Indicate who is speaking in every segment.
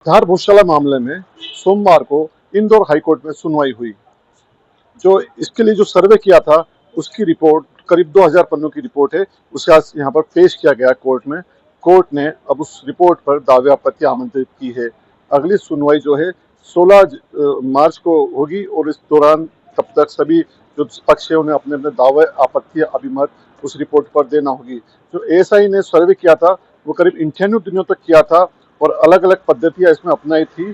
Speaker 1: धार भूषाला मामले में सोमवार को इंदौर हाईकोर्ट में सुनवाई हुई। जो इसके लिए जो सर्वे किया था उसकी रिपोर्ट करीब 2000 पन्नों की रिपोर्ट है, उसे आज यहाँ पर पेश किया गया कोर्ट में। कोर्ट ने अब उस रिपोर्ट पर दावे आपत्ति आमंत्रित की है। अगली सुनवाई जो है 16 मार्च को होगी और इस दौरान तब तक सभी जो पक्ष है उन्हें अपने अपने दावे आपत्ति अभिमत उस रिपोर्ट पर देना होगी। जो एएसआई ने सर्वे किया था वो करीब 98 दिनों तक किया था और अलग अलग पद्धतियां इसमें अपनाई थी।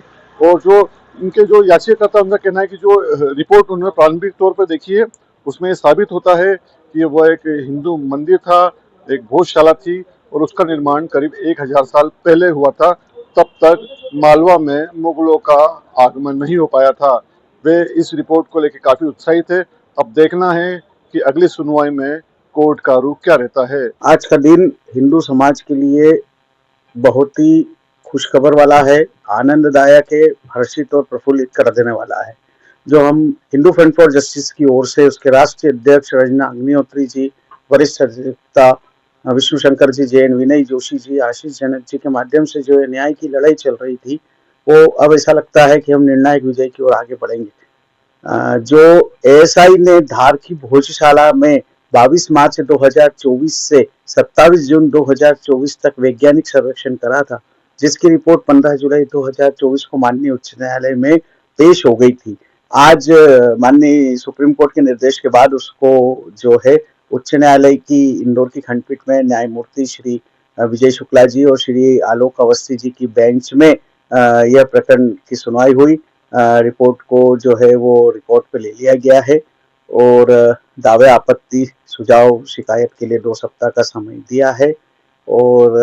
Speaker 1: और जो इनके जो याचिकाकर्ता उनका कहना है कि जो रिपोर्ट उन्होंने प्रारंभिक तौर पर देखी है उसमें साबित होता है कि वह एक हिंदू मंदिर था, एक भोजशाला थी और उसका निर्माण करीब 1000 साल पहले हुआ था। तब तक मालवा में मुगलों का आगमन नहीं हो पाया था। वे इस रिपोर्ट को लेकर काफी उत्साहित थे। अब देखना है कि अगली सुनवाई में कोर्ट का रुख क्या रहता है।
Speaker 2: आज का दिन हिंदू समाज के लिए बहुत ही खुशखबर वाला है, आनंददायक है, हर्षित और प्रफुल्लित कर देने वाला है। जो हम हिंदू फ्रंट फॉर जस्टिस की ओर से उसके राष्ट्रीय अध्यक्ष रंजना अग्निहोत्री जी, वरिष्ठ अधिवक्ता विष्णु शंकर जी जैन, विनय जोशी जी, आशीष जनक जी के माध्यम से जो न्याय की लड़ाई चल रही थी वो अब ऐसा लगता है कि हम निर्णायक विजय की ओर आगे बढ़ेंगे। जो एएसआई ने धार की भोजशाला में 22 मार्च 2024 से 27 जून 2024 तक वैज्ञानिक सर्वेक्षण करा था, जिसकी रिपोर्ट 15 जुलाई 2024 को माननीय उच्च न्यायालय में पेश हो गई थी। आज माननीय सुप्रीम कोर्ट के निर्देश के बाद उसको जो है उच्च न्यायालय की इंदौर की खंडपीठ में न्यायमूर्ति श्री विजय शुक्ला जी और श्री आलोक अवस्थी जी की बेंच में यह प्रकरण की सुनवाई हुई। रिपोर्ट को जो है वो रिकॉर्ड पे ले लिया गया है और दावे आपत्ति सुझाव शिकायत के लिए 2 सप्ताह का समय दिया है और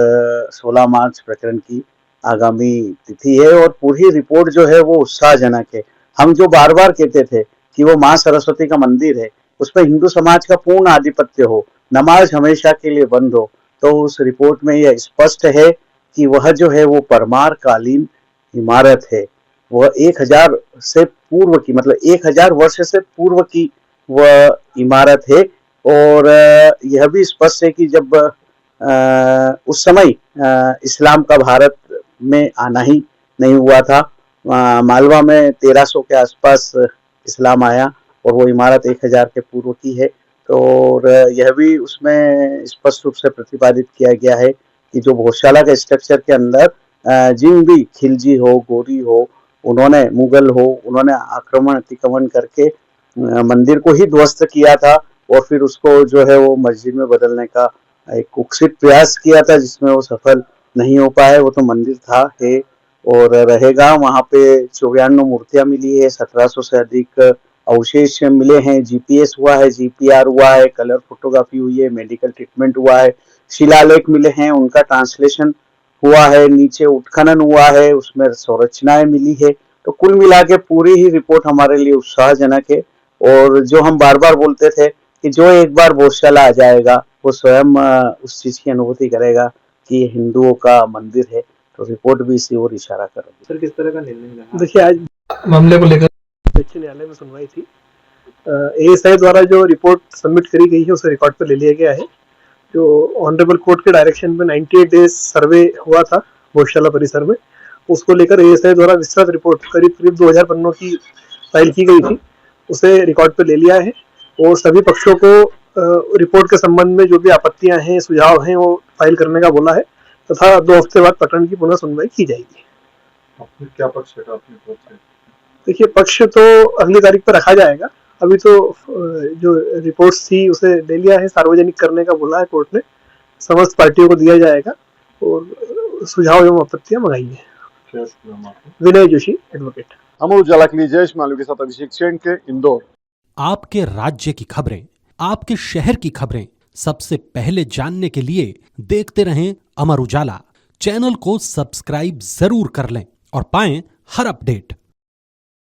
Speaker 2: 16 मार्च प्रकरण की आगामी तिथि है और पूरी रिपोर्ट जो है वो उत्साहजनक है। हम जो बार बार कहते थे कि वो माँ सरस्वती का मंदिर है, उसमें हिंदू समाज का पूर्ण आधिपत्य हो, नमाज हमेशा के लिए बंद हो, तो उस रिपोर्ट में यह स्पष्ट है कि वह जो है वो परमार कालीन इमारत है। वह 1000 से पूर्व की, मतलब 1000 वर्ष से पूर्व की वह इमारत है और यह भी स्पष्ट है कि जब उस समय इस्लाम का भारत में आना ही नहीं हुआ था। मालवा में 1300 के आसपास इस्लाम आया और वो इमारत 1000 के पूर्व की है। तो और यह भी उसमें स्पष्ट रूप से प्रतिपादित किया गया है कि जो भोजशाला के स्ट्रक्चर के अंदर जिन भी खिलजी हो, गोरी हो, उन्होंने मुगल हो, उन्होंने आक्रमण अतिक्रमण करके मंदिर को ही ध्वस्त किया था और फिर उसको जो है वो मस्जिद में बदलने का एक कुत्सित प्रयास किया था, जिसमें वो सफल नहीं हो पाए। वो तो मंदिर था, है और रहेगा। वहाँ पे 94 मूर्तियां मिली है, 1700 से अधिक अवशेष मिले हैं, जीपीएस हुआ है, जीपीआर हुआ है, कलर फोटोग्राफी हुई है, मेडिकल ट्रीटमेंट हुआ है, शिलालेख मिले हैं, उनका ट्रांसलेशन हुआ है, नीचे उत्खनन हुआ है, उसमें संरचनाएं मिली है। तो कुल मिला के पूरी ही रिपोर्ट हमारे लिए उत्साहजनक है और जो हम बार बार बोलते थे कि जो एक बार भोजशाला आ जाएगा वो स्वयं उस चीज की अनुभूति करेगा कि ये हिंदुओं का मंदिर है। तो रिपोर्ट भी इसी ओर इशारा कर रही है।
Speaker 3: सर, किस तरह का निर्णय रहा? देखिए, आज मामले को लेकर उच्च न्यायालय में सुनवाई थी। एएसआई द्वारा जो रिपोर्ट सबमिट करी गई है उसे रिकॉर्ड पर ले लिया गया है। जो ऑनरेबल कोर्ट के डायरेक्शन में 98 डेज सर्वे हुआ था भोजशाला परिसर में, उसको लेकर एएसआई द्वारा विस्तृत रिपोर्ट करीब 2000 पन्नों की फाइल की गई थी, उसे रिकॉर्ड पर ले लिया है और सभी पक्षों को रिपोर्ट के संबंध में जो भी आपत्तियां हैं, सुझाव हैं, वो फाइल करने का बोला है तथा 2 हफ्ते बाद प्रकरण की पुनः सुनवाई की जाएगी।
Speaker 1: आपने क्या पक्ष रखा अपनी तरफ से?
Speaker 3: देखिए, पक्ष तो अगली तारीख पर रखा जाएगा। अभी तो जो रिपोर्ट्स थी उसे ले लिया है, सार्वजनिक करने का बोला है कोर्ट ने, समस्त पार्टियों को दिया जाएगा और सुझाव एवं आपत्तियां मंगाई है। विनय जोशी, एडवोकेट।
Speaker 1: अमर उजाला के लिए जयेश मालवी के साथ अभिषेक सेन के इंदौर।
Speaker 4: आपके राज्य की खबरें, आपके शहर की खबरें सबसे पहले जानने के लिए देखते रहें अमर उजाला। चैनल को सब्सक्राइब जरूर कर लें और पाएं हर अपडेट।